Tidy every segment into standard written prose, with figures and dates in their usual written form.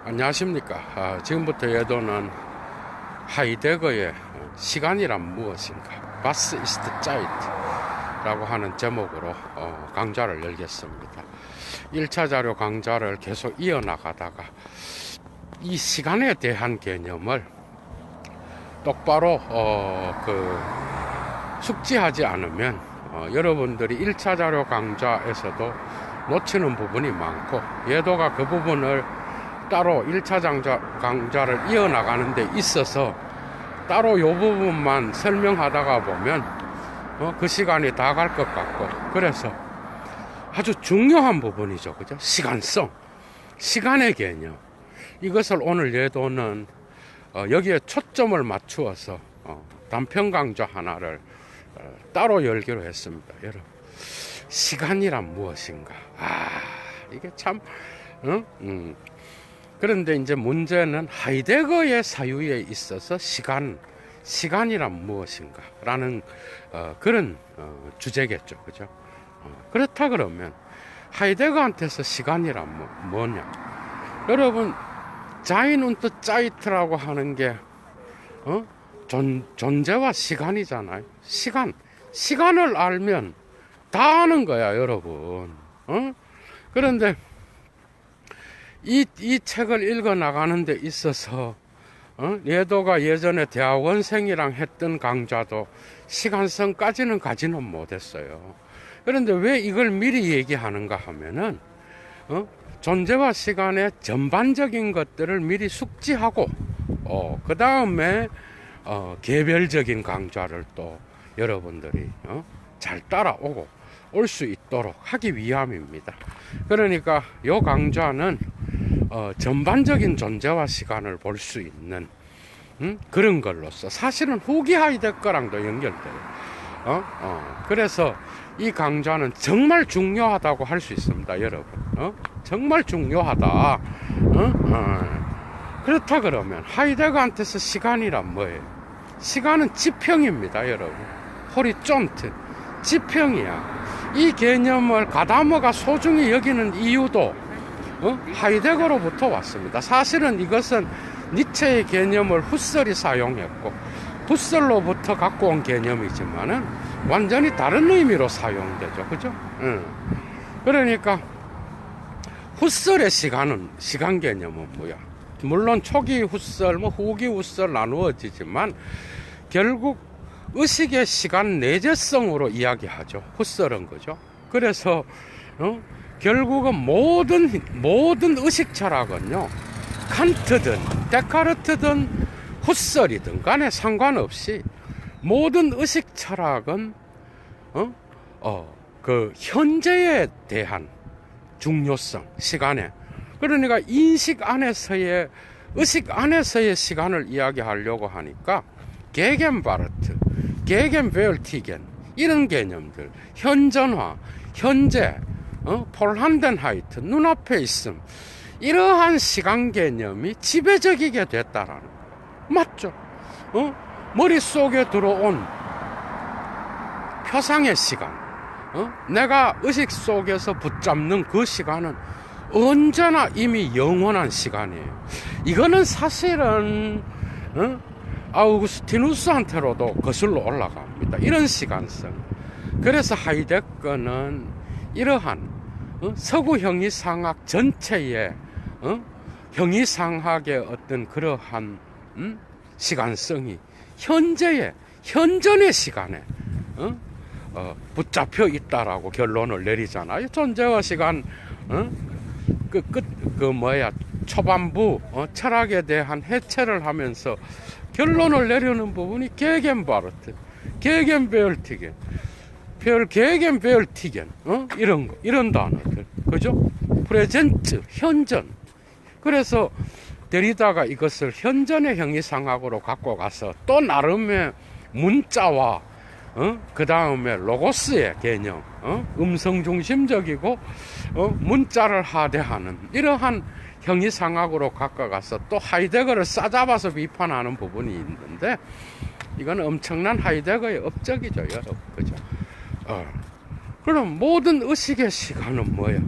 안녕하십니까. 지금부터 예도는 하이데거의 시간이란 무엇인가, Was ist Zeit? 라고 하는 제목으로 강좌를 열겠습니다. 1차 자료 강좌를 계속 이어나가다가 이 시간에 대한 개념을 똑바로 숙지하지 않으면 여러분들이 1차 자료 강좌에서도 놓치는 부분이 많고, 예도가 그 부분을 따로 1차 강좌를 이어나가는 데 있어서 따로 이 부분만 설명하다가 보면 그 시간이 다 갈 것 같고, 그래서 아주 중요한 부분이죠. 그죠? 시간성, 시간의 개념. 이것을 오늘 예도는 여기에 초점을 맞추어서 단편 강좌 하나를 따로 열기로 했습니다. 여러분, 시간이란 무엇인가? 이게 참 그런데 이제 문제는 하이데거의 사유에 있어서 시간이란 무엇인가 라는 그런 주제겠죠. 그죠? 그렇다 그러면 하이데거한테서 시간이란 뭐냐? 여러분, 자인 운트 짜이트라고 하는 게 존재와 시간이잖아요. 시간을 알면 다 아는 거야, 여러분. 그런데 이 책을 읽어 나가는 데 있어서 예도가 예전에 대학원생이랑 했던 강좌도 시간성까지는 가지는 못했어요. 그런데 왜 이걸 미리 얘기하는가 하면은 존재와 시간의 전반적인 것들을 미리 숙지하고 그 다음에 개별적인 강좌를 또 여러분들이 잘 따라오고 올 수 있도록 하기 위함입니다. 그러니까 이 강좌는 전반적인 존재와 시간을 볼 수 있는 그런 걸로서 사실은 후기 하이데거랑도 연결돼요. 그래서 이 강좌는 정말 중요하다고 할 수 있습니다, 여러분. 정말 중요하다. 그렇다 그러면 하이데거한테서 시간이란 뭐예요? 시간은 지평입니다, 여러분. 호리존트, 지평이야. 이 개념을 가다머가 소중히 여기는 이유도 하이데거로부터 왔습니다. 사실은 이것은 니체의 개념을 후설이 사용했고, 후설로부터 갖고 온 개념이지만은 완전히 다른 의미로 사용되죠. 그죠? 그러니까 후설의 시간 개념은 뭐야? 물론 초기 후설, 후기 후설 나누어지지만 결국 의식의 시간 내재성으로 이야기하죠. 후설은. 그죠? 그래서 결국은 모든 의식 철학은요, 칸트든 데카르트든 후설이든 간에 상관없이 모든 의식 철학은 그 현재에 대한 중요성, 시간에, 그러니까 인식 안에서의, 의식 안에서의 시간을 이야기하려고 하니까 게겐바르트, 게겐베얼티겐, 이런 개념들, 현전화, 현재, 폴한덴하이트, 눈앞에 있음, 이러한 시간 개념이 지배적이게 됐다라는 거예요. 맞죠? 머릿속에 들어온 표상의 시간, 내가 의식 속에서 붙잡는 그 시간은 언제나 이미 영원한 시간이에요. 이거는 사실은 아우구스티누스한테로도 거슬러 올라갑니다. 이런 시간성. 그래서 하이데거는 이러한 서구 형이상학 전체의 형이상학의 어떤 그러한 시간성이 현전의 시간에 붙잡혀 있다라고 결론을 내리잖아요. 존재와 시간 초반부 철학에 대한 해체를 하면서 결론을 내려는 부분이 게겐바르트, 게겐베얼티겐, 게겐베얼티겐, 이런 단어들, 그죠? 프레젠트, 현전. 그래서 데리다가 이것을 현전의 형이상학으로 갖고 가서 또 나름의 문자와 그 다음에 로고스의 개념, 음성 중심적이고 문자를 하대하는 이러한 형이상학으로 갖고 가서 또 하이데거를 싸잡아서 비판하는 부분이 있는데, 이건 엄청난 하이데거의 업적이죠, 여러분. 그죠? 그럼 모든 의식의 시간은 뭐야?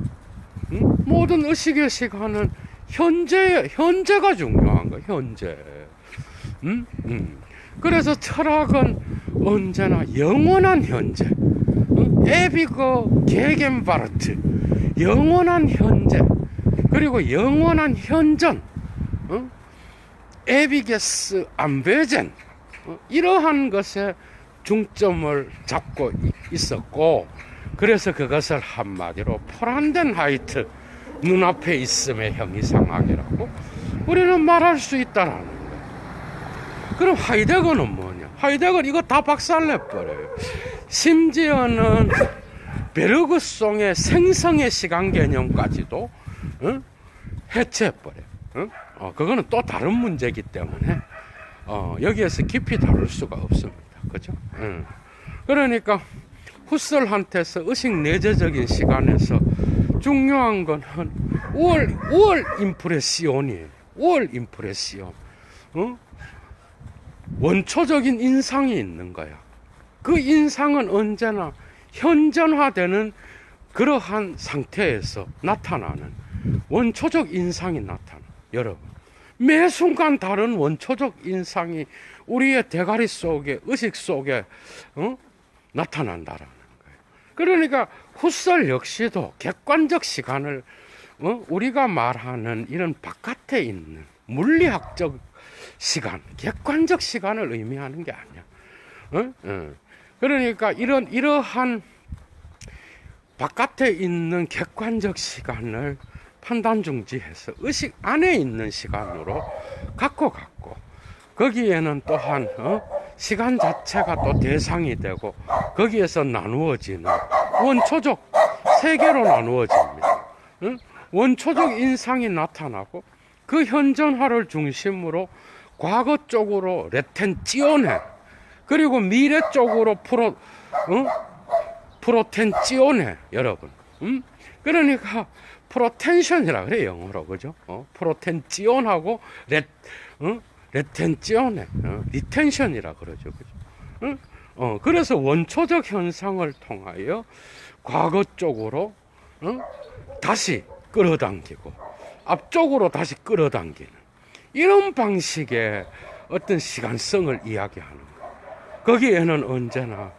모든 의식의 시간은 현재가 중요한 거야, 현재. 그래서 철학은 언제나 영원한 현재. 에비거 게겐바르트. 영원한 현재. 그리고 영원한 현전. 에비게스 안베젠. 이러한 것에 중점을 잡고 있었고, 그래서 그것을 한마디로 포란덴하이트, 눈앞에 있음의 형이상학이라고 우리는 말할 수 있다라는 거예요. 그럼 하이데거는 뭐냐? 하이데거는 이거 다 박살내버려요. 심지어는 베르그송의 생성의 시간 개념까지도 해체해버려요. 그거는 또 다른 문제이기 때문에 여기에서 깊이 다룰 수가 없습니다. 그죠? 그러니까 후설한테서 의식 내재적인 시간에서 중요한 건 우월 임프레시온이에요. 우월 임프레시온. 원초적인 인상이 있는 거야. 그 인상은 언제나 현전화되는 그러한 상태에서 나타나는 원초적 인상이 나타나. 여러분, 매 순간 다른 원초적 인상이 우리의 대가리 속에, 의식 속에 나타난다라는 거예요. 그러니까 후설 역시도 객관적 시간을 우리가 말하는 이런 바깥에 있는 물리학적 시간, 객관적 시간을 의미하는 게 아니야. 그러니까 이러한 바깥에 있는 객관적 시간을 판단 중지해서 의식 안에 있는 시간으로 갖고 거기에는 또한 시간 자체가 또 대상이 되고 거기에서 나누어지는 원초적 세계로 나누어집니다. 원초적 인상이 나타나고 그 현존화를 중심으로 과거 쪽으로 레텐찌오네, 그리고 미래 쪽으로 프로텐찌오네, 여러분. 그러니까 프로텐션이라 그래, 영어로. 그죠? 프로텐찌온하고 레텐찌온에 리텐션이라 그러죠. 그죠? 그래서 원초적 현상을 통하여 과거 쪽으로 다시 끌어당기고 앞쪽으로 다시 끌어당기는 이런 방식의 어떤 시간성을 이야기하는 거예요. 거기에는 언제나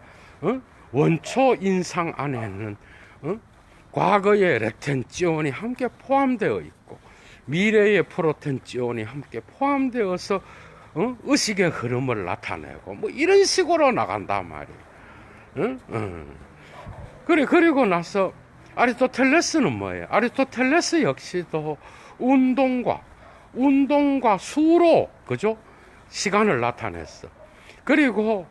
원초 인상 안에는 과거의 레텐찌온이 함께 포함되어 있고 미래의 프로텐찌온이 함께 포함되어서 의식의 흐름을 나타내고 뭐 이런 식으로 나간단 말이에요. 그리고 나서 아리스토텔레스는 뭐예요? 아리스토텔레스 역시도 운동과 수로, 그죠? 시간을 나타냈어. 그리고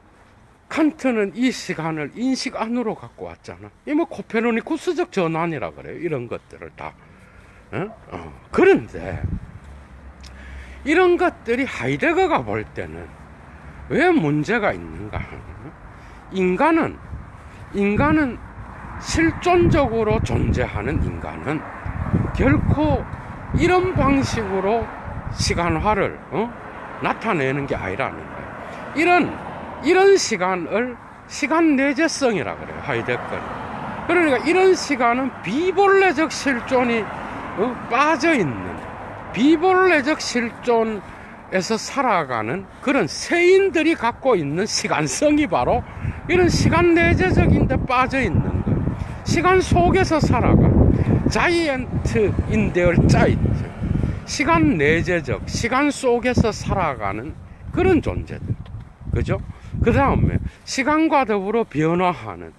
칸트는 이 시간을 인식 안으로 갖고 왔잖아. 이 뭐 코페르니쿠스적 전환이라 그래요. 이런 것들을 다. 그런데 이런 것들이 하이데거가 볼 때는 왜 문제가 있는가 하면, 인간은 실존적으로 존재하는 인간은 결코 이런 방식으로 시간화를 나타내는 게 아니라는 거예요. 이런 시간을 시간 내재성이라 그래요, 하이데거는. 그러니까 이런 시간은 비본래적 실존이 빠져있는, 비본래적 실존에서 살아가는 그런 세인들이 갖고 있는 시간성이 바로 이런 시간 내재적인데 빠져있는 거예요. 시간 속에서 살아가. 자이언트 인데얼 짜이트. 시간 내재적, 시간 속에서 살아가는 그런 존재들. 그죠? 그 다음에 시간과 더불어 변화하는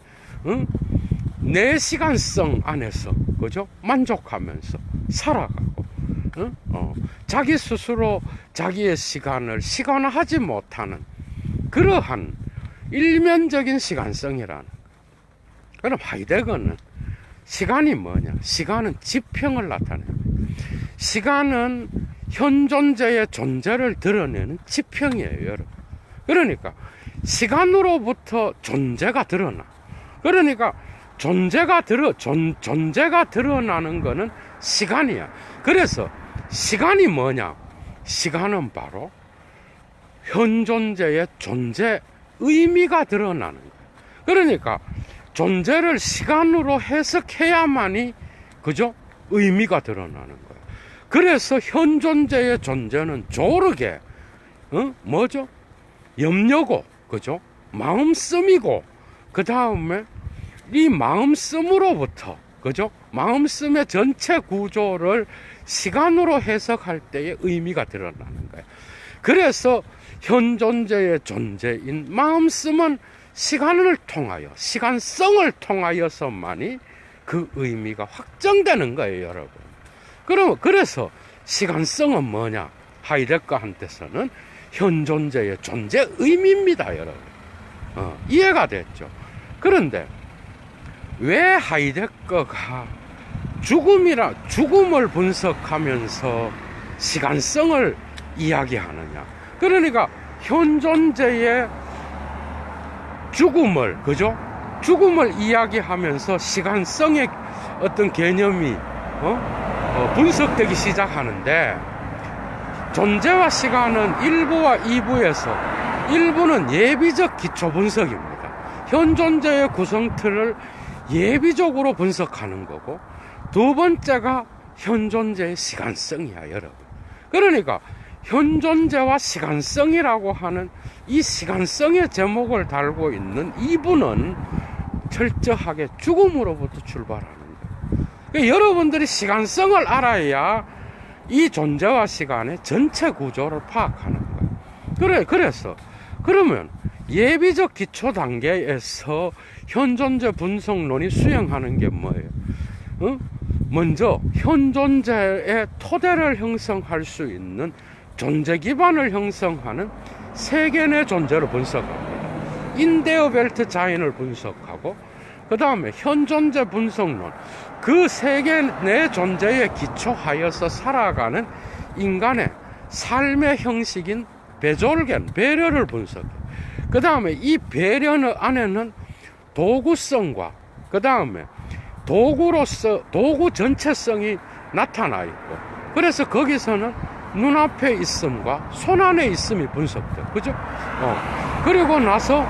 내 시간성 안에서, 그죠? 만족하면서 살아가고, 자기 스스로 자기의 시간을 시간화하지 못하는 그러한 일면적인 시간성이라는. 그럼 하이데거는 시간이 뭐냐? 시간은 지평을 나타내요. 시간은 현존재의 존재를 드러내는 지평이에요, 여러분. 그러니까 시간으로부터 존재가 드러나. 그러니까 존재가 드러나는 거는 시간이야. 그래서 시간이 뭐냐? 시간은 바로 현존재의 존재 의미가 드러나는 거야. 그러니까 존재를 시간으로 해석해야만이, 그죠? 의미가 드러나는 거야. 그래서 현 존재의 존재는 조르게 뭐죠? 염려고, 그죠? 마음씀이고, 그 다음에 이 마음씀으로부터, 그죠? 마음씀의 전체 구조를 시간으로 해석할 때의 의미가 드러나는 거예요. 그래서 현 존재의 존재인 마음씀은 시간을 통하여, 시간성을 통하여서만이 그 의미가 확정되는 거예요, 여러분. 그래서 시간성은 뭐냐? 하이데거한테서는 현 존재의 존재 의미입니다, 여러분. 이해가 됐죠? 그런데 왜 하이데거가 죽음을 분석하면서 시간성을 이야기하느냐? 그러니까 현 존재의 죽음을, 그죠? 죽음을 이야기하면서 시간성의 어떤 개념이 분석되기 시작하는데, 존재와 시간은 1부와 2부에서 1부는 예비적 기초 분석입니다. 현 존재의 구성틀을 예비적으로 분석하는 거고, 두 번째가 현 존재의 시간성이야, 여러분. 그러니까 현 존재와 시간성이라고 하는 이 시간성의 제목을 달고 있는 2부는 철저하게 죽음으로부터 출발하는 거예요. 그러니까 여러분들이 시간성을 알아야 이 존재와 시간의 전체 구조를 파악하는 거예요. 그래서 그러면 예비적 기초 단계에서 현 존재 분석론이 수행하는 게 뭐예요? 먼저 현 존재의 토대를 형성할 수 있는 존재 기반을 형성하는 세계 내 존재를 분석합니다. 인데어 벨트 자인을 분석하고, 그 다음에 현 존재 분석론, 그 세계 내 존재에 기초하여서 살아가는 인간의 삶의 형식인 배졸겐, 배려를 분석해. 그 다음에 이 배려 안에는 도구성과, 그 다음에 도구 전체성이 나타나 있고, 그래서 거기서는 눈앞에 있음과 손안에 있음이 분석돼. 그죠? 그리고 나서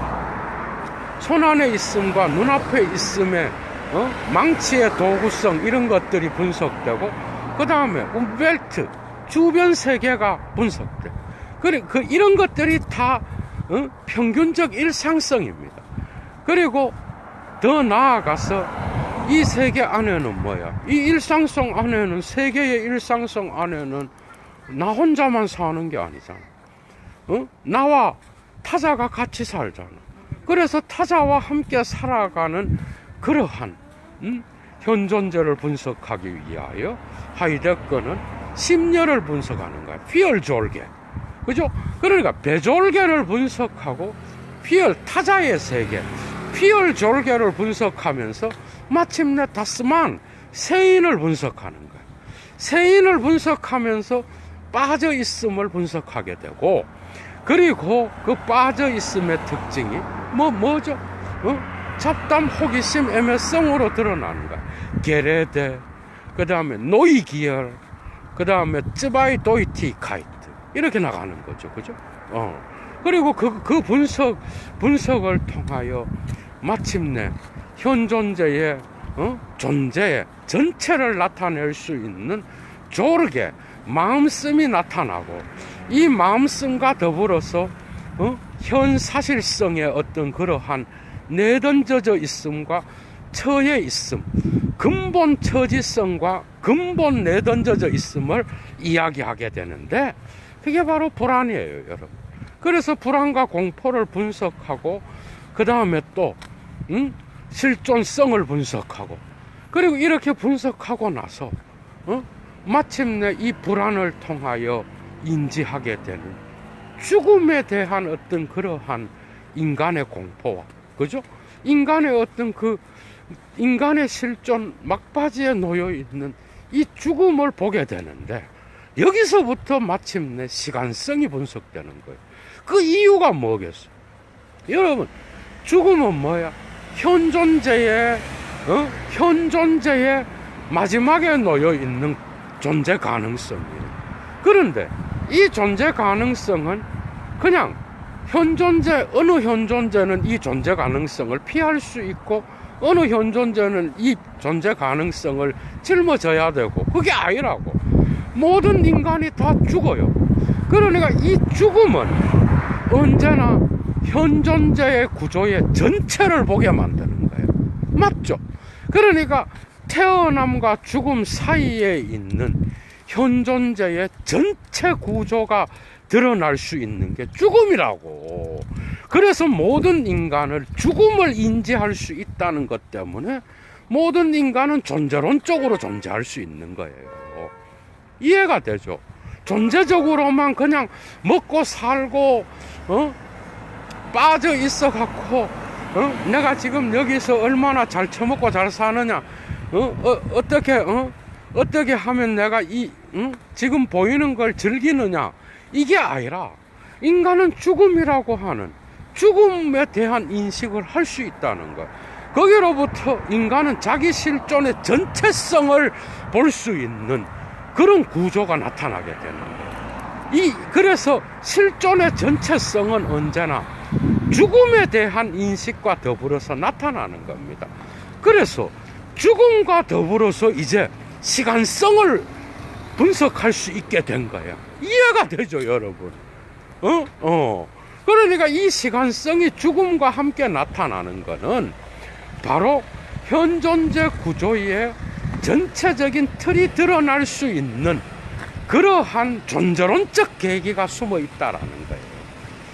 손안에 있음과 눈앞에 있음의 망치의 도구성, 이런 것들이 분석되고, 그 다음에 움벨트, 주변 세계가 분석돼. 이런 것들이 다 평균적 일상성입니다. 그리고 더 나아가서 이 세계 안에는 뭐야? 이 일상성 안에는, 세계의 일상성 안에는 나 혼자만 사는 게 아니잖아. 나와 타자가 같이 살잖아. 그래서 타자와 함께 살아가는 그러한 현 존재를 분석하기 위하여 하이데거는 심려를 분석하는 거야. 피얼졸게. 그죠? 그러니까 배졸게를 분석하고 타자의 세계, 피얼졸게를 분석하면서 마침내 다스만, 세인을 분석하는 거야. 세인을 분석하면서 빠져 있음을 분석하게 되고, 그리고 그 빠져 있음의 특징이 뭐죠? 잡담, 호기심, 애매성으로 드러나는 거야. 게레데, 그 다음에 노이기열, 그 다음에 쯔바이 도이티카이트, 이렇게 나가는 거죠. 그죠? 그리고 그 분석을 통하여 마침내 현 존재의 존재의 전체를 나타낼 수 있는 조르게 마음씀이 나타나고, 이 마음씀과 더불어서 현 사실성의 어떤 그러한 내던져져 있음과 처해 있음, 근본 처지성과 근본 내던져져 있음을 이야기하게 되는데, 그게 바로 불안이에요, 여러분. 그래서 불안과 공포를 분석하고, 그 다음에 또 실존성을 분석하고, 그리고 이렇게 분석하고 나서 마침내 이 불안을 통하여 인지하게 되는 죽음에 대한 어떤 그러한 인간의 공포와, 그죠? 인간의 어떤 인간의 실존 막바지에 놓여 있는 이 죽음을 보게 되는데, 여기서부터 마침내 시간성이 분석되는 거예요. 그 이유가 뭐겠어요? 여러분, 죽음은 뭐야? 현 존재의 마지막에 놓여 있는 존재 가능성이에요. 그런데 이 존재 가능성은 그냥 어느 현 존재는 이 존재 가능성을 피할 수 있고, 어느 현 존재는 이 존재 가능성을 짊어져야 되고, 그게 아니라고. 모든 인간이 다 죽어요. 그러니까 이 죽음은 언제나 현존재의 구조의 전체를 보게 만드는 거예요. 맞죠? 그러니까 태어남과 죽음 사이에 있는 현존재의 전체 구조가 드러날 수 있는 게 죽음이라고. 그래서 모든 인간을 죽음을 인지할 수 있다는 것 때문에 모든 인간은 존재론적으로 존재할 수 있는 거예요. 이해가 되죠? 존재적으로만 그냥 먹고 살고 빠져 있어 갖고 내가 지금 여기서 얼마나 잘 처먹고 잘 사느냐, 어떻게 하면 내가 지금 보이는 걸 즐기느냐, 이게 아니라 인간은 죽음이라고 하는 죽음에 대한 인식을 할 수 있다는 것. 거기로부터 인간은 자기 실존의 전체성을 볼 수 있는 그런 구조가 나타나게 되는 거예요. 그래서 실존의 전체성은 언제나 죽음에 대한 인식과 더불어서 나타나는 겁니다. 그래서 죽음과 더불어서 이제 시간성을 분석할 수 있게 된 거야. 이해가 되죠, 여러분? 그러니까 이 시간성이 죽음과 함께 나타나는 거는 바로 현존재 구조의 전체적인 틀이 드러날 수 있는 그러한 존재론적 계기가 숨어 있다라는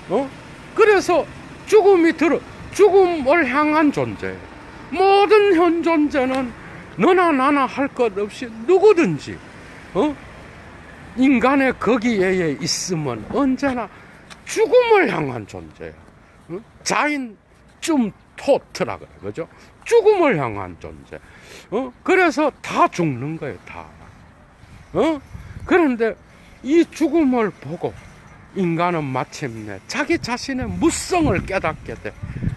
거예요. 그래서 죽음을 향한 존재. 모든 현존재는 너나 나나 할 것 없이 누구든지 인간의 거기에 있으면 언제나 죽음을 향한 존재야. 자인 쫌토트라 그래, 그죠? 죽음을 향한 존재. 그래서 다 죽는 거예요, 다. 그런데 이 죽음을 보고 인간은 마침내 자기 자신의 무성을 깨닫게 돼.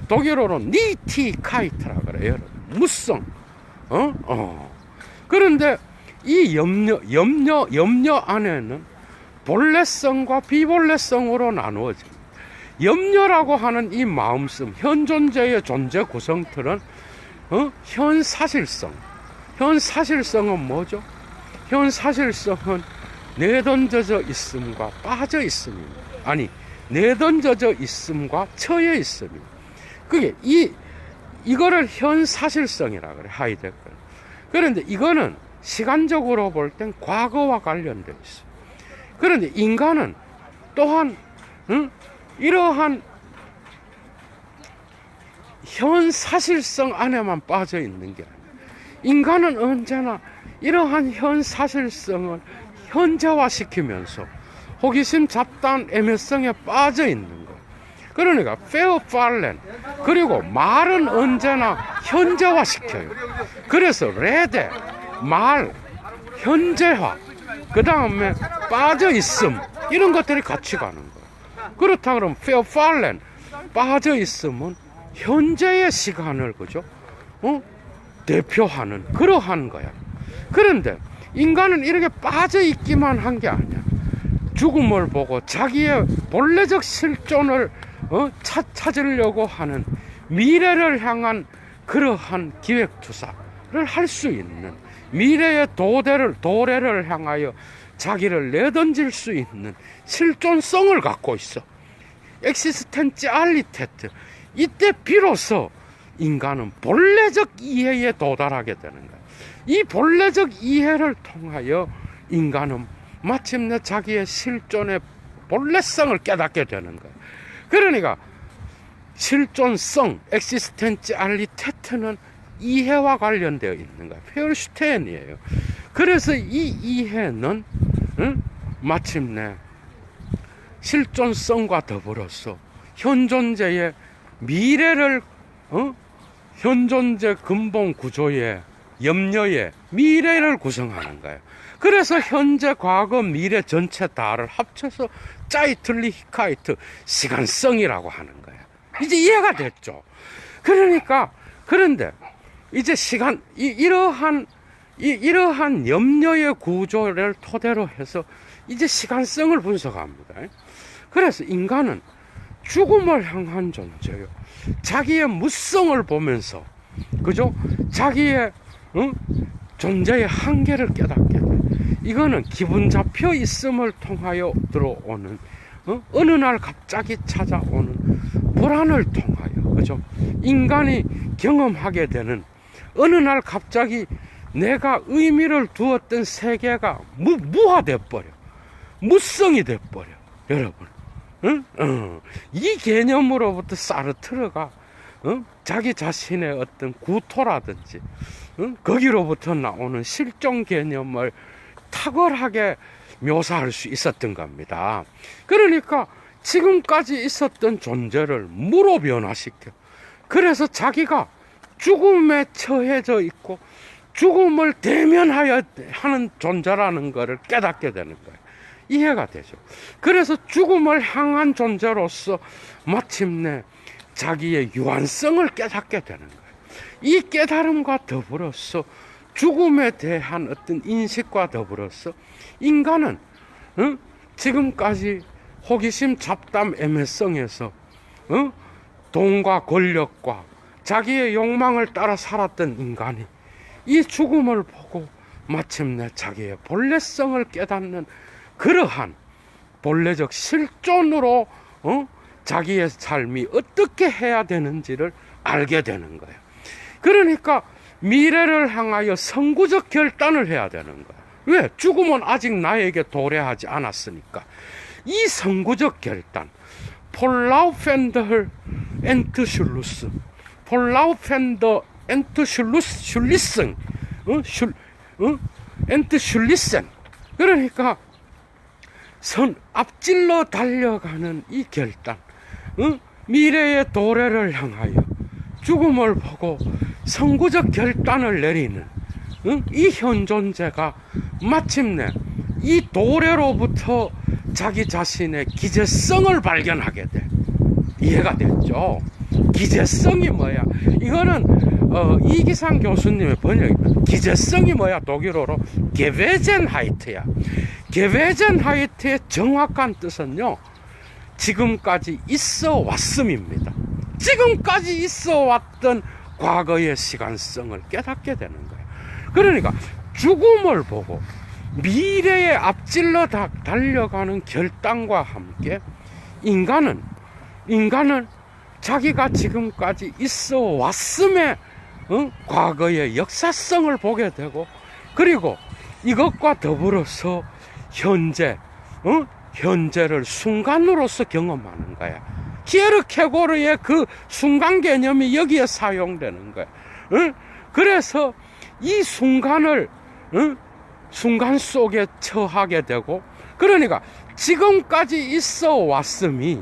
독일어로 니티카이트라 그래요, 여러분. 무성. 그런데 이 염려 안에는 본래성과 비본래성으로 나누어집니다. 염려라고 하는 이 마음씀, 현존재의 존재 구성틀은 현사실성. 현사실성은 뭐죠? 현사실성은 내던져져 있음과 빠져 있음입니다. 아니, 내던져져 있음과 처해 있음입니다. 그게 이거를 현사실성이라 그래, 하이데거. 그런데 이거는 시간적으로 볼 땐 과거와 관련되어 있어요. 그런데 인간은 또한 이러한 현사실성 안에만 빠져 있는 게 아니에요. 인간은 언제나 이러한 현사실성을 현재화시키면서 호기심, 잡다한 애매성에 빠져 있는 거예요. 그러니까 페어팔렌, 그리고 말은 언제나 현재화시켜요. 그래서 레데, 말, 현재화, 그 다음에 빠져있음, 이런 것들이 같이 가는 거예요. 그렇다 그러면 페어팔렌, 빠져있음은 현재의 시간을, 그죠? 대표하는 그러한 거야. 그런데 인간은 이렇게 빠져있기만 한 게 아니야. 죽음을 보고 자기의 본래적 실존을 찾으려고 하는 미래를 향한 그러한 기획투사를 할 수 있는, 미래의 도래를 향하여 자기를 내던질 수 있는 실존성을 갖고 있어. 엑시스텐ци알리테트. 이때 비로소 인간은 본래적 이해에 도달하게 되는 거야. 이 본래적 이해를 통하여 인간은 마침내 자기의 실존의 본래성을 깨닫게 되는 거야. 그러니까 실존성, 엑시스텐ци알리테트는 이해와 관련되어 있는 거야. 페어슈테인이에요. 그래서 이 이해는 마침내 실존성과 더불어서 현존재의 미래를 현존재 근본 구조의 염려의 미래를 구성하는 거예요. 그래서 현재, 과거, 미래 전체 다를 합쳐서 짜이틀리 히카이트, 시간성이라고 하는 거예요. 이제 이해가 됐죠? 그런데 이제 이러한 염려의 구조를 토대로 해서 이제 시간성을 분석합니다. 그래서 인간은 죽음을 향한 존재요. 자기의 무성을 보면서, 그죠? 자기의 존재의 한계를 깨닫게 돼. 이거는 기분 잡혀 있음을 통하여 들어오는 어느 날 갑자기 찾아오는 불안을 통하여, 그죠? 인간이 경험하게 되는 어느 날 갑자기 내가 의미를 두었던 세계가 무화돼 버려, 무성이 돼 버려, 여러분. 이 개념으로부터 사르트르가 자기 자신의 어떤 구토라든지 거기로부터 나오는 실존 개념을 탁월하게 묘사할 수 있었던 겁니다. 그러니까 지금까지 있었던 존재를 무로 변화시켜, 그래서 자기가 죽음에 처해져 있고 죽음을 대면하여 하는 존재라는 것을 깨닫게 되는 거예요. 이해가 되죠. 그래서 죽음을 향한 존재로서 마침내 자기의 유한성을 깨닫게 되는 거예요. 이 깨달음과 더불어서 죽음에 대한 어떤 인식과 더불어서 인간은 지금까지 호기심, 잡담, 애매성에서 돈과 권력과 자기의 욕망을 따라 살았던 인간이 이 죽음을 보고 마침내 자기의 본래성을 깨닫는 그러한 본래적 실존으로 자기의 삶이 어떻게 해야 되는지를 알게 되는 거예요. 그러니까 미래를 향하여 선구적 결단을 해야 되는 거예요. 왜? 죽음은 아직 나에게 도래하지 않았으니까. 이 선구적 결단, 폴라우펜더 엔트슐루스, 폴라우펜더 엔트슐리슨, 엔트슐리센. 그러니까 앞질러 달려가는 이 결단, 미래의 도래를 향하여 죽음을 보고 선구적 결단을 내리는 이 현존재가 마침내 이 도래로부터 자기 자신의 기재성을 발견하게 돼. 이해가 됐죠? 기재성이 뭐야? 이거는 이기상 교수님의 번역입니다. 기재성이 뭐야? 독일어로 게베젠하이트야. 게베젠하이트의 정확한 뜻은요, 지금까지 있어 왔음입니다. 지금까지 있어 왔던 과거의 시간성을 깨닫게 되는 거예요. 그러니까 죽음을 보고 미래에 앞질러 달려가는 결단과 함께 인간은 자기가 지금까지 있어 왔음의 과거의 역사성을 보게 되고, 그리고 이것과 더불어서 현재를 순간으로서 경험하는 거야. 키에르케고르의 그 순간 개념이 여기에 사용되는 거야. 그래서 이 순간을 순간 속에 처하게 되고, 그러니까 지금까지 있어 왔음이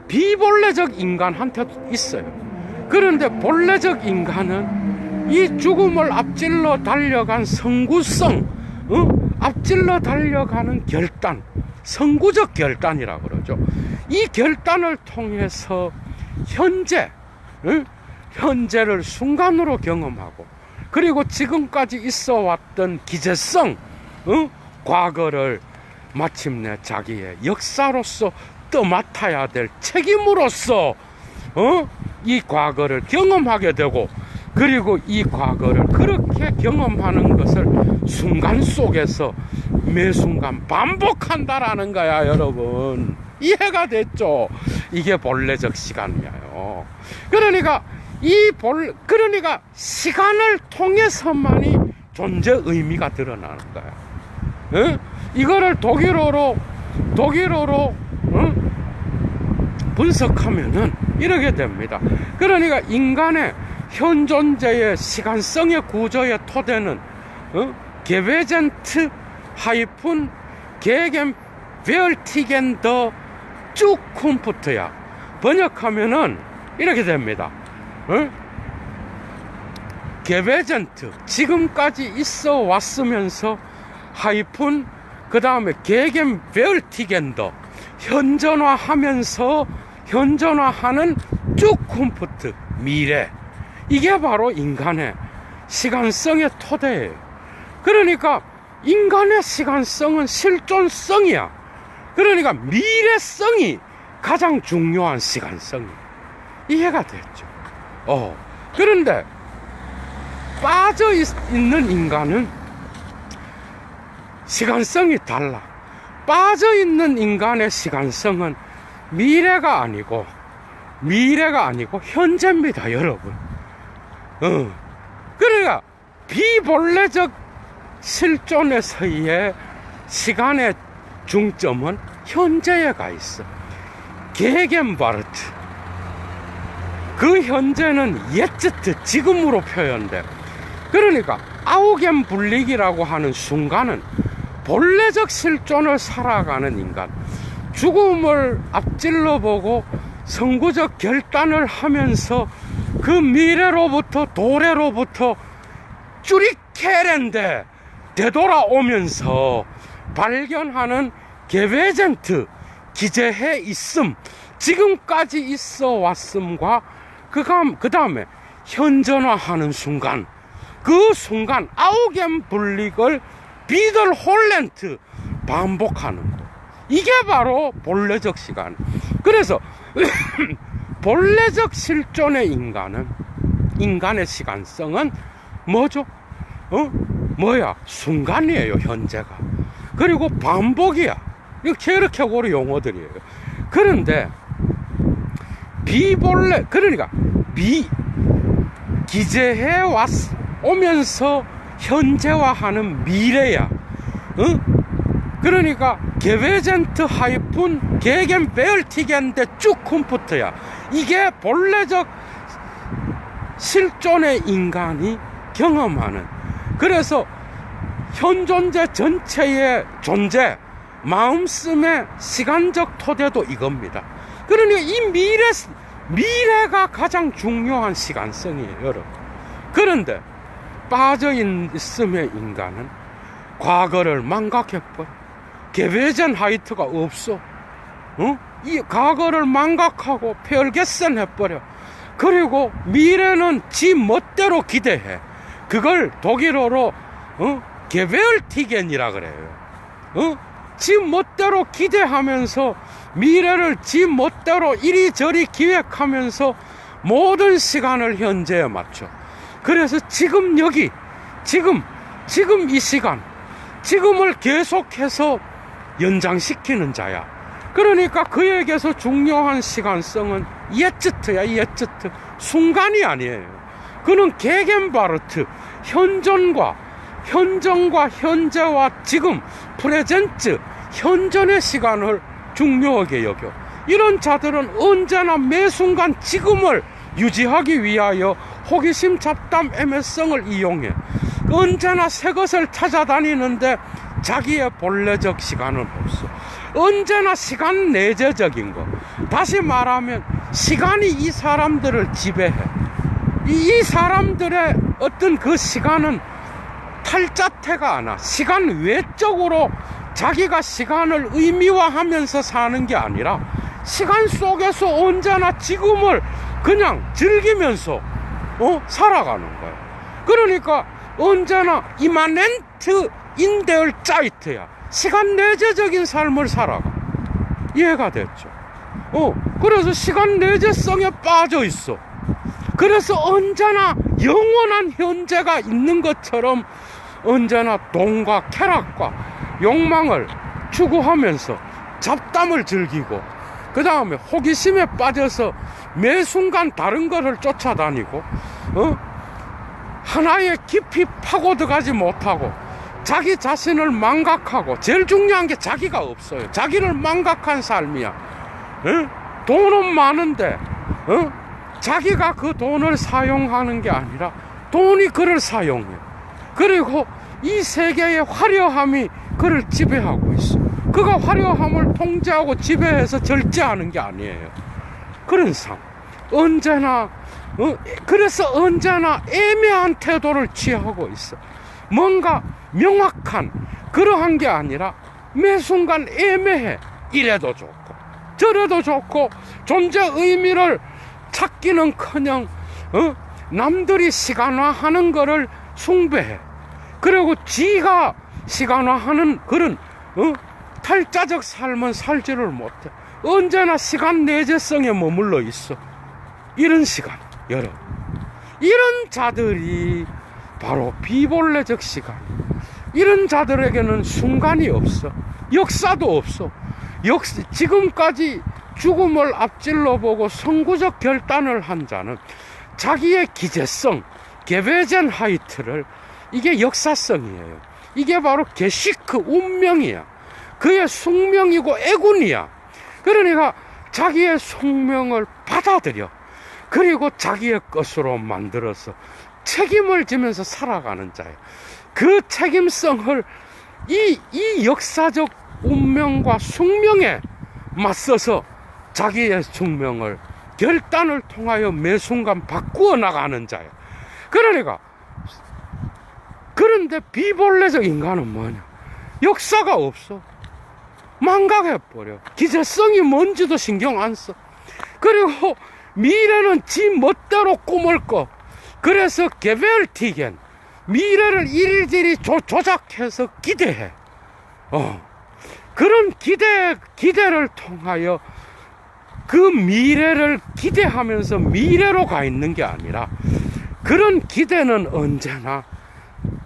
비본래적 인간한테도 있어요. 그런데 본래적 인간은 이 죽음을 앞질러 달려간 선구성, 앞질러 달려가는 결단, 선구적 결단이라고 그러죠. 이 결단을 통해서 현재를 순간으로 경험하고, 그리고 지금까지 있어 왔던 기재성, 과거를 마침내 자기의 역사로서 떠맡아야 될 책임으로서 이 과거를 경험하게 되고, 그리고 이 과거를 그렇게 경험하는 것을 순간 속에서 매 순간 반복한다라는 거야, 여러분. 이해가 됐죠? 이게 본래적 시간이에요. 그러니까 그러니까 시간을 통해서만이 존재 의미가 드러나는 거야. 이거를 독일어로 분석하면은 이렇게 됩니다. 그러니까 인간의 현존재의 시간성의 구조의 토대는 게베젠트 하이픈 게겐 벨티겐더 쭈쿰프트야. 번역하면은 이렇게 됩니다. 게베젠트, 지금까지 있어 왔으면서 하이픈, 그 다음에 게겐 벨티겐더, 현존화하는 쭈쿰프트, 미래. 이게 바로 인간의 시간성의 토대예요. 그러니까 인간의 시간성은 실존성이야. 그러니까 미래성이 가장 중요한 시간성이. 이해가 됐죠? 그런데 빠져 있는 인간은 시간성이 달라. 빠져있는 인간의 시간성은 미래가 아니고 현재입니다, 여러분. 그러니까 비본래적 실존에서의 시간의 중점은 현재에 가 있어. 게겐바르트. 그 현재는 예츠트, 지금으로 표현돼. 그러니까 아우겐블릭이라고 하는 순간은 본래적 실존을 살아가는 인간, 죽음을 앞질러 보고 선구적 결단을 하면서 그 미래로부터 도래로부터 쭈리케렌데 되돌아오면서 발견하는 게베젠트, 기재해 있음, 지금까지 있어 왔음과 그 다음에 현존화하는 순간, 그 순간 아우겐블릭을 비들홀렌트 반복하는 거. 이게 바로 본래적 시간. 그래서 본래적 실존의 인간의 시간성은 뭐죠? 순간이에요, 현재가. 그리고 반복이야. 이거 케르케고르 용어들이에요. 그런데 그러니까 기재해 오면서 현재화하는 미래야. 그러니까 게베젠트 하이픈 게겐베얼티겐데 쭉 컴퓨터야. 이게 본래적 실존의 인간이 경험하는. 그래서 현존재 전체의 존재, 마음씀의 시간적 토대도 이겁니다. 그러니까 이 미래가 가장 중요한 시간성이에요, 여러분. 그런데 빠져있음의 인간은 과거를 망각해버려. 게베젠 하이트가 없어. 이 과거를 망각하고 폐혈개선 해버려. 그리고 미래는 지 멋대로 기대해. 그걸 독일어로 게베얼티겐이라 그래요. 지 멋대로 기대하면서 미래를 지 멋대로 이리저리 기획하면서 모든 시간을 현재에 맞춰. 그래서 지금 여기, 지금 이 시간, 지금을 계속해서 연장시키는 자야. 그러니까 그에게서 중요한 시간성은 예츠트야, 예츠트. 순간이 아니에요. 그는 게겐바르트, 현존과 현재와 지금, 프레젠츠, 현존의 시간을 중요하게 여겨. 이런 자들은 언제나 매 순간 지금을 유지하기 위하여 호기심, 잡담, 애매성을 이용해. 언제나 새 것을 찾아다니는데 자기의 본래적 시간은 없어. 언제나 시간 내재적인 거. 다시 말하면 시간이 이 사람들을 지배해. 이 사람들의 어떤 그 시간은 탈자태가 않아. 시간 외적으로 자기가 시간을 의미화하면서 사는 게 아니라 시간 속에서 언제나 지금을 그냥 즐기면서 살아가는 거야. 그러니까 언제나 이마넨트 인데얼 짜이트야. 시간 내재적인 삶을 살아가. 이해가 됐죠? 그래서 시간 내재성에 빠져 있어. 그래서 언제나 영원한 현재가 있는 것처럼 언제나 돈과 쾌락과 욕망을 추구하면서 잡담을 즐기고, 그 다음에 호기심에 빠져서 매 순간 다른 것을 쫓아다니고, 하나에 깊이 파고들어가지 못하고 자기 자신을 망각하고, 제일 중요한 게 자기가 없어요. 자기를 망각한 삶이야. 돈은 많은데 자기가 그 돈을 사용하는 게 아니라 돈이 그를 사용해. 그리고 이 세계의 화려함이 그를 지배하고 있어. 그가 화려함을 통제하고 지배해서 절제하는 게 아니에요. 그런 삶. 언제나 그래서 언제나 애매한 태도를 취하고 있어. 뭔가 명확한 그러한 게 아니라 매 순간 애매해. 이래도 좋고 저래도 좋고, 존재 의미를 찾기는커녕 남들이 시간화하는 거를 숭배해. 그리고 지가 시간화하는 그런 탈자적 삶은 살지를 못해. 언제나 시간 내재성에 머물러 있어. 이런 시간, 여러분, 이런 자들이 바로 비본래적 시간. 이런 자들에게는 순간이 없어. 역사도 없어. 지금까지 죽음을 앞질러 보고 선구적 결단을 한 자는 자기의 기재성, 게베젠하이트를, 이게 역사성이에요. 이게 바로 게시크 운명이야. 그의 숙명이고 애군이야. 그러니까 자기의 숙명을 받아들여. 그리고 자기의 것으로 만들어서 책임을 지면서 살아가는 자예요. 그 책임성을 이 역사적 운명과 숙명에 맞서서 자기의 숙명을 결단을 통하여 매 순간 바꾸어 나가는 자예요. 그런데 비본래적 인간은 뭐냐? 역사가 없어. 망각해버려. 기재성이 뭔지도 신경 안 써. 그리고 미래는 지 멋대로 꿈을 꿔. 그래서 게벨티겐, 미래를 일일이 조작해서 기대해. 그런 기대를 통하여 그 미래를 기대하면서 미래로 가 있는 게 아니라, 그런 기대는 언제나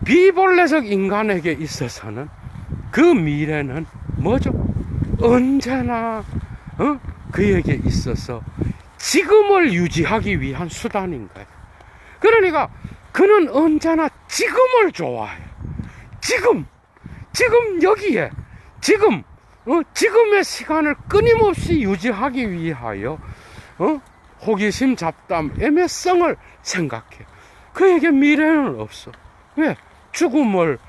비본래적 인간에게 있어서는 그 미래는 뭐죠? 언제나 그에게 있어서 지금을 유지하기 위한 수단인 거예요. 그러니까 그는 언제나 지금을 좋아해요. 지금 여기에 지금의 시간을 끊임없이 유지하기 위하여 호기심, 잡담, 애매성을 생각해. 그에게 미래는 없어. 왜? 죽음을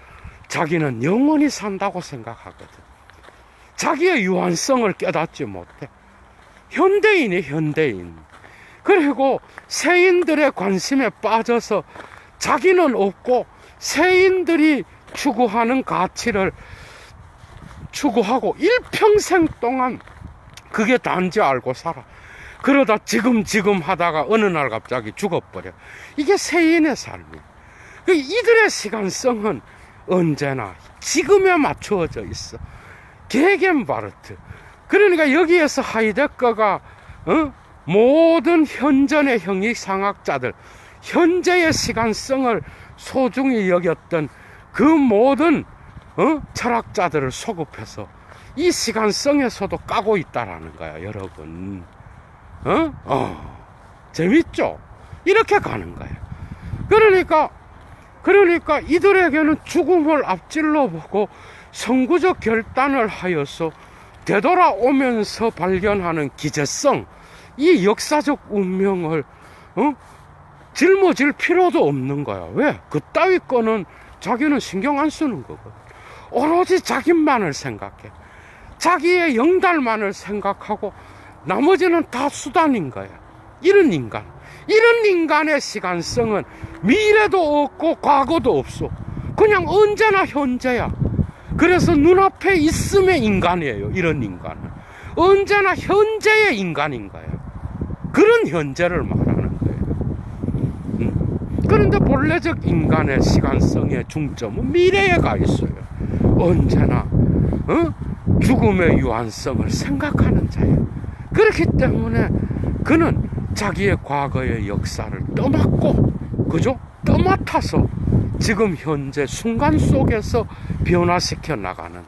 자기는 영원히 산다고 생각하거든. 자기의 유한성을 깨닫지 못해. 현대인이 현대인. 그리고 세인들의 관심에 빠져서 자기는 없고 세인들이 추구하는 가치를 추구하고 일평생 동안 그게 단지 알고 살아. 그러다 지금 하다가 어느 날 갑자기 죽어버려. 이게 세인의 삶이야. 이들의 시간성은 언제나 지금에 맞추어져 있어. 게겐바르트. 그러니까 여기에서 하이데거가 모든 현존의 형이상학자들, 현재의 시간성을 소중히 여겼던 그 모든 철학자들을 소급해서 이 시간성에서도 까고 있다라는 거야, 여러분. 재밌죠? 이렇게 가는 거야. 그러니까 이들에게는 죽음을 앞질러 보고 선구적 결단을 하여서 되돌아오면서 발견하는 기재성, 이 역사적 운명을 짊어질 필요도 없는 거야. 왜? 그따위 거는 자기는 신경 안 쓰는 거거든. 오로지 자기만을 생각해. 자기의 영달만을 생각하고 나머지는 다 수단인 거야. 이런 인간의 시간성은 미래도 없고 과거도 없어. 그냥 언제나 현재야. 그래서 눈앞에 있음의 인간이에요. 이런 인간은 언제나 현재의 인간인 거야. 그런 현재를 말하는 거예요. 그런데 본래적 인간의 시간성의 중점은 미래에 가 있어요. 언제나 죽음의 유한성을 생각하는 자예요. 그렇기 때문에 그는 자기의 과거의 역사를 떠맡고, 그죠? 떠맡아서 지금 현재 순간 속에서 변화시켜 나가는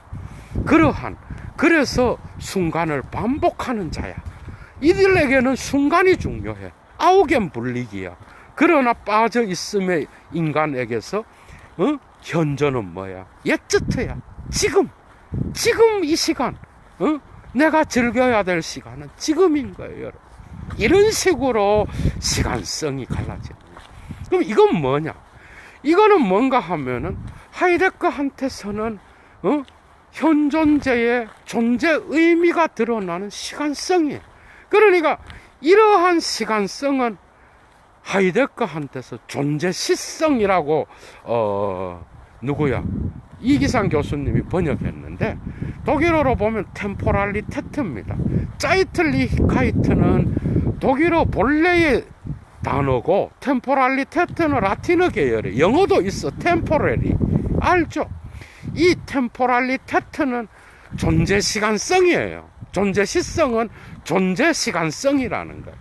그래서 순간을 반복하는 자야. 이들에게는 순간이 중요해. 아우겐 분리기야. 그러나 빠져 있음의 인간에게서 현존은 뭐야? 옛즈트야. 지금 이 시간, 내가 즐겨야 될 시간은 지금인 거예요, 여러분. 이런 식으로 시간성이 갈라지는 거예요. 그럼 이건 뭐냐? 이거는 뭔가 하면은 하이데거한테서는 현존재의 존재 의미가 드러나는 시간성이에요. 그러니까 이러한 시간성은 하이데거한테서 존재 시성이라고 이기상 교수님이 번역했는데, 독일어로 보면 템포랄리테트입니다. 짜이틀리히카이트는 독일어 본래의 단어고, 템포랄리테트는 라틴어 계열이에요. 영어도 있어. 템포레리. 알죠? 이 템포랄리테트는 존재 시간성이에요. 존재 시성은 존재 시간성이라는 거예요.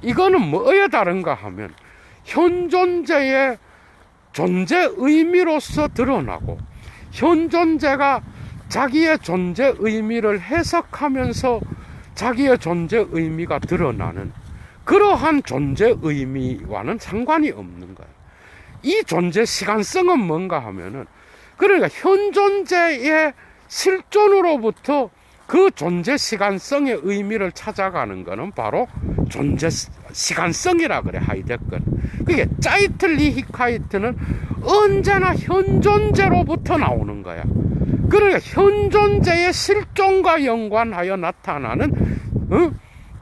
이거는 뭐에 다른가 하면 현존재의 존재 의미로서 드러나고, 현 존재가 자기의 존재 의미를 해석하면서 자기의 존재 의미가 드러나는 그러한 존재 의미와는 상관이 없는 거예요. 이 존재 시간성은 뭔가 하면은, 그러니까 현 존재의 실존으로부터 그 존재 시간성의 의미를 찾아가는 것은 바로 존재 시간성이라 그래, 하이데거는. 그게 짜이틀리히카이트는 언제나 현 존재로부터 나오는 거야. 그러니까 현 존재의 실존과 연관하여 나타나는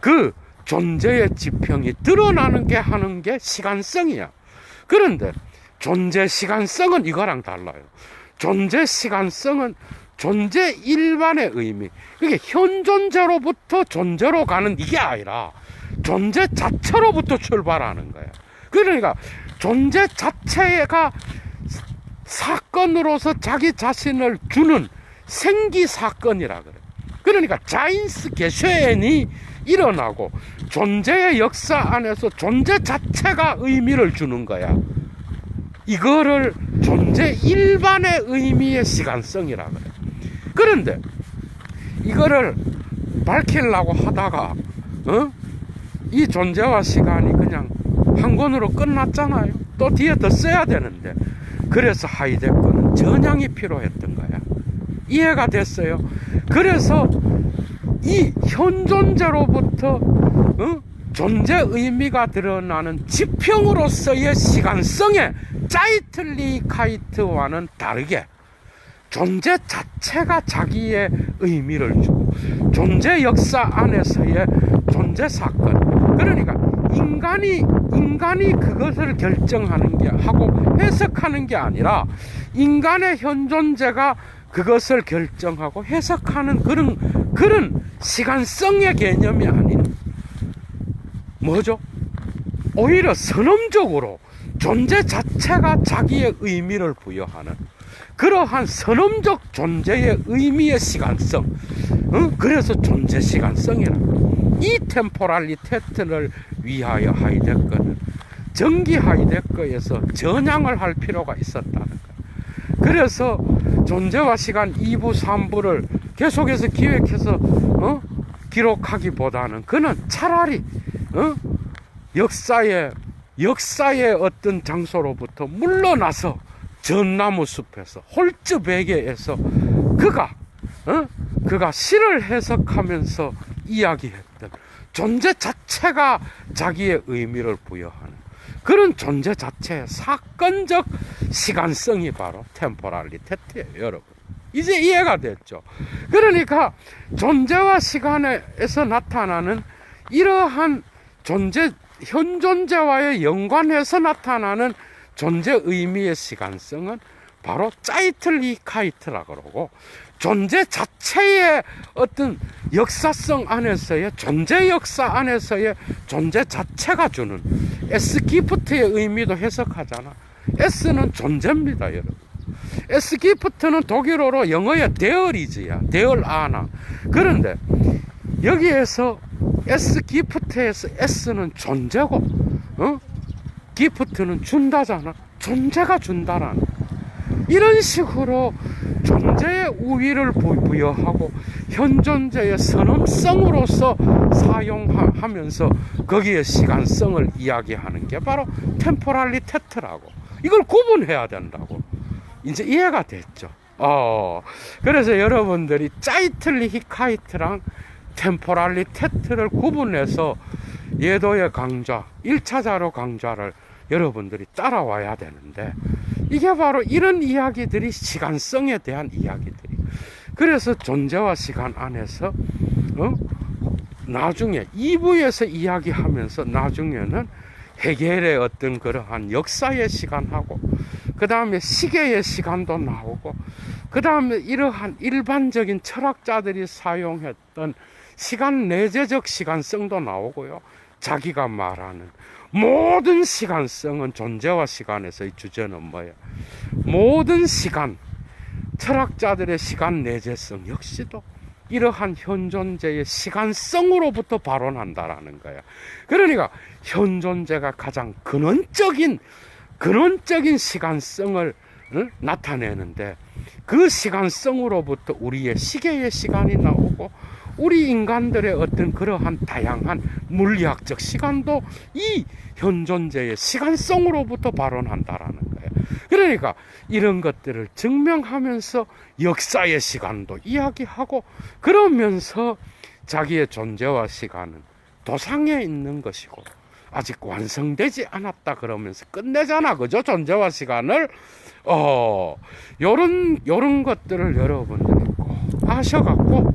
그 존재의 지평이 드러나는 게 하는 게 시간성이야. 그런데 존재 시간성은 이거랑 달라요. 존재 시간성은 존재 일반의 의미, 그게 현 존재로부터 존재로 가는 이게 아니라 존재 자체로부터 출발하는 거야. 그러니까 존재 자체가 사건으로서 자기 자신을 주는 생기 사건이라 그래. 그러니까 자인스 게쉐엔이 일어나고 존재의 역사 안에서 존재 자체가 의미를 주는 거야. 이거를 존재 일반의 의미의 시간성이라 그래. 그런데 이거를 밝히려고 하다가 이 존재와 시간이 그냥 한 권으로 끝났잖아요. 또 뒤에 더 써야 되는데, 그래서 하이데거는 전향이 필요했던 거야. 이해가 됐어요? 그래서 이 현 존재로부터 존재 의미가 드러나는 지평으로서의 시간성의 짜이틀리카이트와는 다르게 존재 자체가 자기의 의미를 주고 존재 역사 안에서의 존재 사건, 그러니까 인간이 그것을 결정하는 게 하고 해석하는 게 아니라 인간의 현 존재가 그것을 결정하고 해석하는 그런 시간성의 개념이 아닌 뭐죠? 오히려 선언적으로 존재 자체가 자기의 의미를 부여하는 그러한 선언적 존재의 의미의 시간성, 그래서 존재 시간성이라고. 이 템포랄리테트를 위하여 하이데거는 정기 하이데거에서 전향을 할 필요가 있었다는 거예요. 그래서 존재와 시간 2부 3부를 계속해서 기획해서 기록하기보다는 그는 차라리 역사의 어떤 장소로부터 물러나서 전나무 숲에서 홀즈 베개에서 그가 시를 해석하면서 이야기했던 존재 자체가 자기의 의미를 부여하는 그런 존재 자체의 사건적 시간성이 바로 템포랄리테트예요, 여러분. 이제 이해가 됐죠? 그러니까 존재와 시간에서 나타나는 이러한 현 존재와의 연관해서 나타나는 존재 의미의 시간성은 바로 짜이틀리카이트라고 그러고, 존재 자체의 어떤 역사성 안에서의 존재 역사 안에서의 존재 자체가 주는 에스기프트의 의미도 해석하잖아. S는 존재입니다, 여러분. 에스기프트는 독일어로 영어의 데얼이지야, 데얼 아나. 그런데 여기에서 에스기프트에서 S는 존재고, 기프트는 준다잖아. 존재가 준다라는. 이런 식으로 존재의 우위를 부여하고 현 존재의 선언성으로서 사용하면서 거기에 시간성을 이야기하는 게 바로 템포랄리테트라고. 이걸 구분해야 된다고. 이제 이해가 됐죠? 그래서 여러분들이 짜이틀리히카이트랑 템포랄리테트를 구분해서 예도의 강좌, 1차 자료 강좌를 여러분들이 따라와야 되는데, 이게 바로 이런 이야기들이 시간성에 대한 이야기들이. 그래서 존재와 시간 안에서 나중에 2부에서 이야기하면서 나중에는 헤겔의 어떤 그러한 역사의 시간하고 그 다음에 시계의 시간도 나오고 그 다음에 이러한 일반적인 철학자들이 사용했던 시간 내재적 시간성도 나오고요. 자기가 말하는 모든 시간성은 존재와 시간에서의 주제는 뭐예요? 모든 시간, 철학자들의 시간 내재성 역시도 이러한 현 존재의 시간성으로부터 발원한다라는 거야. 그러니까 현 존재가 가장 근원적인 시간성을 나타내는데 그 시간성으로부터 우리의 시계의 시간이 나오고 우리 인간들의 어떤 그러한 다양한 물리학적 시간도 이 현존재의 시간성으로부터 발원한다라는 거예요. 그러니까 이런 것들을 증명하면서 역사의 시간도 이야기하고 그러면서 자기의 존재와 시간은 도상에 있는 것이고 아직 완성되지 않았다 그러면서 끝내잖아. 그죠? 존재와 시간을. 요런 것들을 여러분들이 꼭 아셔갖고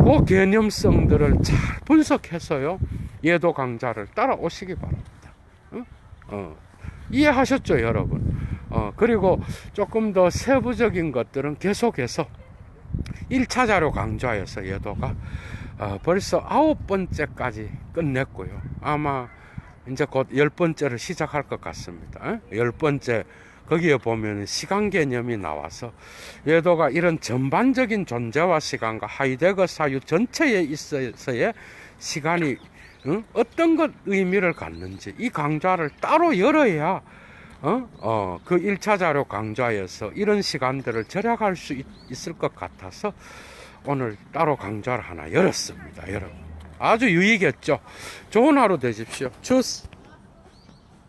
그 개념성들을 잘 분석해서요. 예도 강좌를 따라오시기 바랍니다. 이해하셨죠, 여러분? 그리고 조금 더 세부적인 것들은 계속해서 1차 자료 강좌에서 예도가 벌써 9번째까지 끝냈고요. 아마 이제 곧 10번째를 시작할 것 같습니다. 10번째 거기에 보면 시간 개념이 나와서 예도가 이런 전반적인 존재와 시간과 하이데거 사유 전체에 있어서의 시간이 어떤 것 의미를 갖는지 이 강좌를 따로 열어야 그 1차 자료 강좌에서 이런 시간들을 절약할 수 있을 것 같아서 오늘 따로 강좌를 하나 열었습니다. 여러분 아주 유익했죠. 좋은 하루 되십시오. 주스.